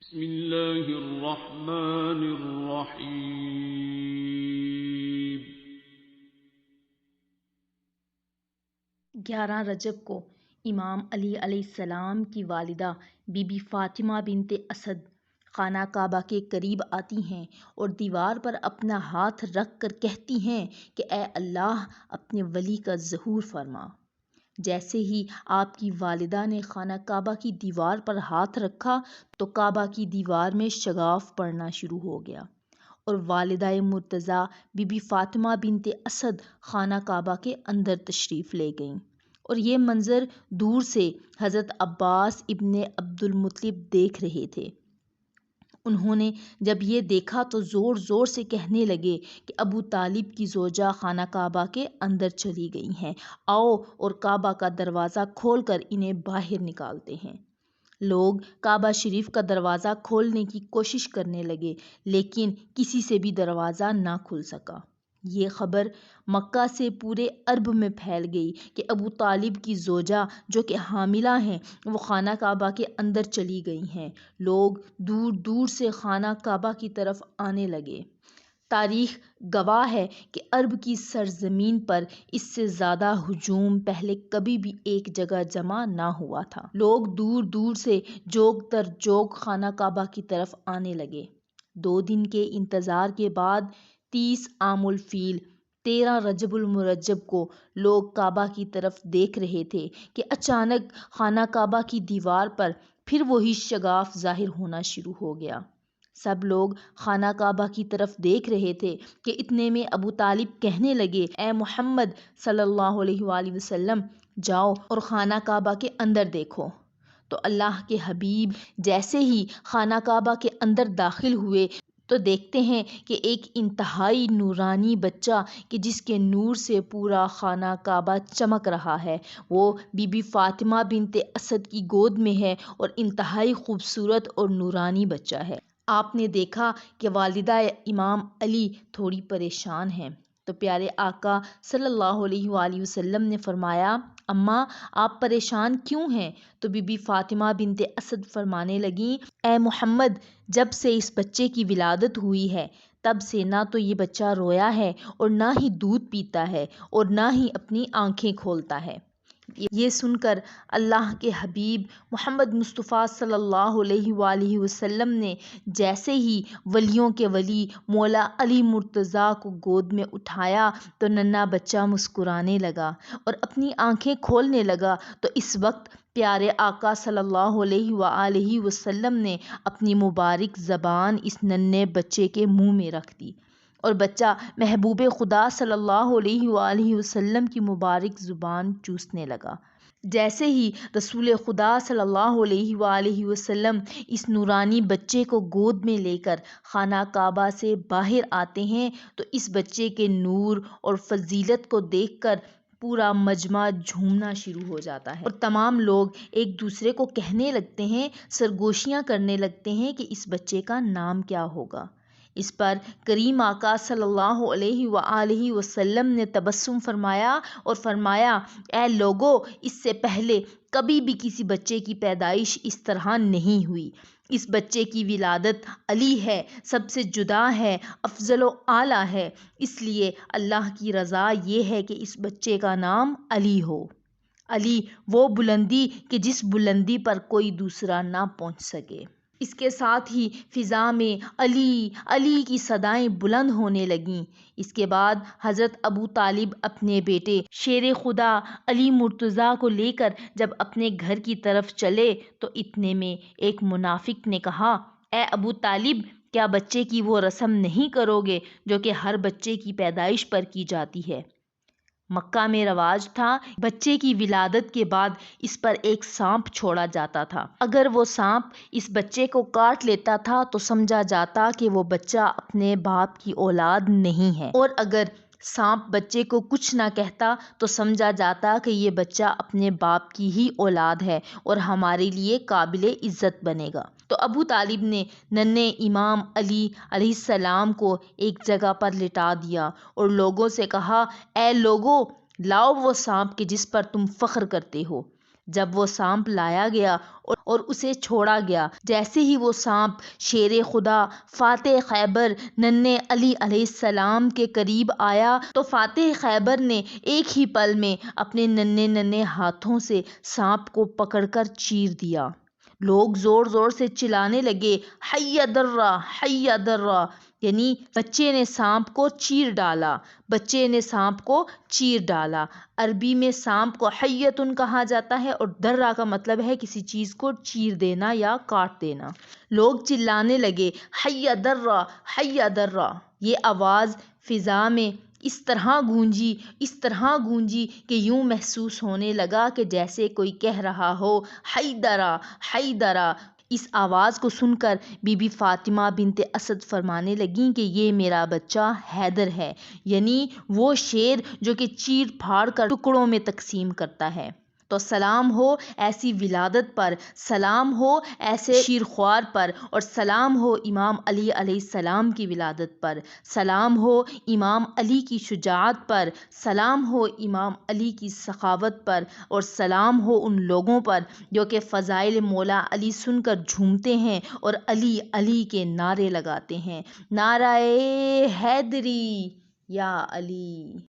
بسم اللہ الرحمن الرحیم۔ 11 رجب کو امام علی علیہ السلام کی والدہ بی بی فاطمہ بنت اسد خانہ کعبہ کے قریب آتی ہیں اور دیوار پر اپنا ہاتھ رکھ کر کہتی ہیں کہ اے اللہ اپنے ولی کا ظہور فرما۔ جیسے ہی آپ کی والدہ نے خانہ کعبہ کی دیوار پر ہاتھ رکھا تو کعبہ کی دیوار میں شگاف پڑنا شروع ہو گیا اور والدہ مرتضیٰ بی بی فاطمہ بنت اسد خانہ کعبہ کے اندر تشریف لے گئیں اور یہ منظر دور سے حضرت عباس ابن عبد المطلب دیکھ رہے تھے۔ انہوں نے جب یہ دیکھا تو زور زور سے کہنے لگے کہ ابو طالب کی زوجہ خانہ کعبہ کے اندر چلی گئی ہیں، آؤ اور کعبہ کا دروازہ کھول کر انہیں باہر نکالتے ہیں۔ لوگ کعبہ شریف کا دروازہ کھولنے کی کوشش کرنے لگے لیکن کسی سے بھی دروازہ نہ کھل سکا۔ یہ خبر مکہ سے پورے عرب میں پھیل گئی کہ ابو طالب کی زوجہ جو کہ حاملہ ہیں وہ خانہ کعبہ کے اندر چلی گئی ہیں۔ لوگ دور دور سے خانہ کعبہ کی طرف آنے لگے۔ تاریخ گواہ ہے کہ عرب کی سرزمین پر اس سے زیادہ ہجوم پہلے کبھی بھی ایک جگہ جمع نہ ہوا تھا۔ لوگ دور دور سے جوگ در جوگ خانہ کعبہ کی طرف آنے لگے۔ 2 دن کے انتظار کے بعد 30 عام الفیل 13 رجب المرجب کو لوگ کعبہ کی طرف دیکھ رہے تھے کہ اچانک خانہ کعبہ کی دیوار پر پھر وہی شگاف ظاہر ہونا شروع ہو گیا۔ سب لوگ خانہ کعبہ کی طرف دیکھ رہے تھے کہ اتنے میں ابو طالب کہنے لگے اے محمد صلی اللہ علیہ وآلہ وسلم جاؤ اور خانہ کعبہ کے اندر دیکھو۔ تو اللہ کے حبیب جیسے ہی خانہ کعبہ کے اندر داخل ہوئے تو دیکھتے ہیں کہ ایک انتہائی نورانی بچہ کہ جس کے نور سے پورا خانہ کعبہ چمک رہا ہے وہ بی بی فاطمہ بنت اسد کی گود میں ہے اور انتہائی خوبصورت اور نورانی بچہ ہے۔ آپ نے دیکھا کہ والدہ امام علی تھوڑی پریشان ہیں تو پیارے آقا صلی اللہ علیہ وآلہ وسلم نے فرمایا اماں آپ پریشان کیوں ہیں؟ تو بی بی فاطمہ بنت اسد فرمانے لگیں اے محمد جب سے اس بچے کی ولادت ہوئی ہے تب سے نہ تو یہ بچہ رویا ہے اور نہ ہی دودھ پیتا ہے اور نہ ہی اپنی آنکھیں کھولتا ہے۔ یہ سن کر اللہ کے حبیب محمد مصطفیٰ صلی اللہ علیہ وآلہ وسلم نے جیسے ہی ولیوں کے ولی مولا علی مرتضیٰ کو گود میں اٹھایا تو ننھا بچہ مسکرانے لگا اور اپنی آنکھیں کھولنے لگا تو اس وقت پیارے آقا صلی اللہ علیہ وآلہ وسلم نے اپنی مبارک زبان اس ننھے بچے کے منہ میں رکھ دی اور بچہ محبوب خدا صلی اللہ علیہ وآلہ وسلم کی مبارک زبان چوسنے لگا۔ جیسے ہی رسول خدا صلی اللہ علیہ وآلہ وسلم اس نورانی بچے کو گود میں لے کر خانہ کعبہ سے باہر آتے ہیں تو اس بچے کے نور اور فضیلت کو دیکھ کر پورا مجمع جھومنا شروع ہو جاتا ہے اور تمام لوگ ایک دوسرے کو کہنے لگتے ہیں سرگوشیاں کرنے لگتے ہیں کہ اس بچے کا نام کیا ہوگا۔ اس پر کریم آقا صلی اللہ علیہ وآلہ وسلم نے تبسم فرمایا اور فرمایا اے لوگو اس سے پہلے کبھی بھی کسی بچے کی پیدائش اس طرح نہیں ہوئی۔ اس بچے کی ولادت علی ہے، سب سے جدا ہے، افضل و اعلیٰ ہے، اس لیے اللہ کی رضا یہ ہے کہ اس بچے کا نام علی ہو۔ علی وہ بلندی کہ جس بلندی پر کوئی دوسرا نہ پہنچ سکے۔ اس کے ساتھ ہی فضا میں علی علی کی صدائیں بلند ہونے لگیں۔ اس کے بعد حضرت ابو طالب اپنے بیٹے شیر خدا علی مرتضیٰ کو لے کر جب اپنے گھر کی طرف چلے تو اتنے میں ایک منافق نے کہا اے ابو طالب کیا بچے کی وہ رسم نہیں کرو گے جو کہ ہر بچے کی پیدائش پر کی جاتی ہے؟ مکہ میں رواج تھا بچے کی ولادت کے بعد اس پر ایک سانپ چھوڑا جاتا تھا۔ اگر وہ سانپ اس بچے کو کاٹ لیتا تھا تو سمجھا جاتا کہ وہ بچہ اپنے باپ کی اولاد نہیں ہے اور اگر سانپ بچے کو کچھ نہ کہتا تو سمجھا جاتا کہ یہ بچہ اپنے باپ کی ہی اولاد ہے اور ہمارے لیے قابل عزت بنے گا۔ تو ابو طالب نے ننھے امام علی علیہ السلام کو ایک جگہ پر لٹا دیا اور لوگوں سے کہا اے لوگو لاؤ وہ سانپ کہ جس پر تم فخر کرتے ہو۔ جب وہ سانپ لایا گیا اور اسے چھوڑا گیا، جیسے ہی وہ سانپ شیر خدا فاتح خیبر ننھے علی علیہ السلام کے قریب آیا تو فاتح خیبر نے ایک ہی پل میں اپنے ننھے ہاتھوں سے سانپ کو پکڑ کر چیر دیا۔ لوگ زور زور سے چلانے لگے، حی درہ حی درہ، یعنی بچے نے سانپ کو چیر ڈالا، بچے نے سانپ کو چیر ڈالا۔ عربی میں سانپ کو حیتن کہا جاتا ہے اور درہ کا مطلب ہے کسی چیز کو چیر دینا یا کاٹ دینا۔ لوگ چلانے لگے، حی درہ حی درہ۔ یہ آواز فضا میں اس طرح گونجی کہ یوں محسوس ہونے لگا کہ جیسے کوئی کہہ رہا ہو، حیدرہ حیدرہ۔ اس آواز کو سن کر بی بی فاطمہ بنت اسد فرمانے لگیں کہ یہ میرا بچہ حیدر ہے، یعنی وہ شیر جو کہ چیر پھاڑ کر ٹکڑوں میں تقسیم کرتا ہے۔ تو سلام ہو ایسی ولادت پر، سلام ہو ایسے شیرخوار پر، اور سلام ہو امام علی علیہ السلام کی ولادت پر، سلام ہو امام علی کی شجاعت پر، سلام ہو امام علی کی سخاوت پر، اور سلام ہو ان لوگوں پر جو کہ فضائل مولا علی سن کر جھومتے ہیں اور علی علی کے نعرے لگاتے ہیں، نعرہ حیدری یا علی۔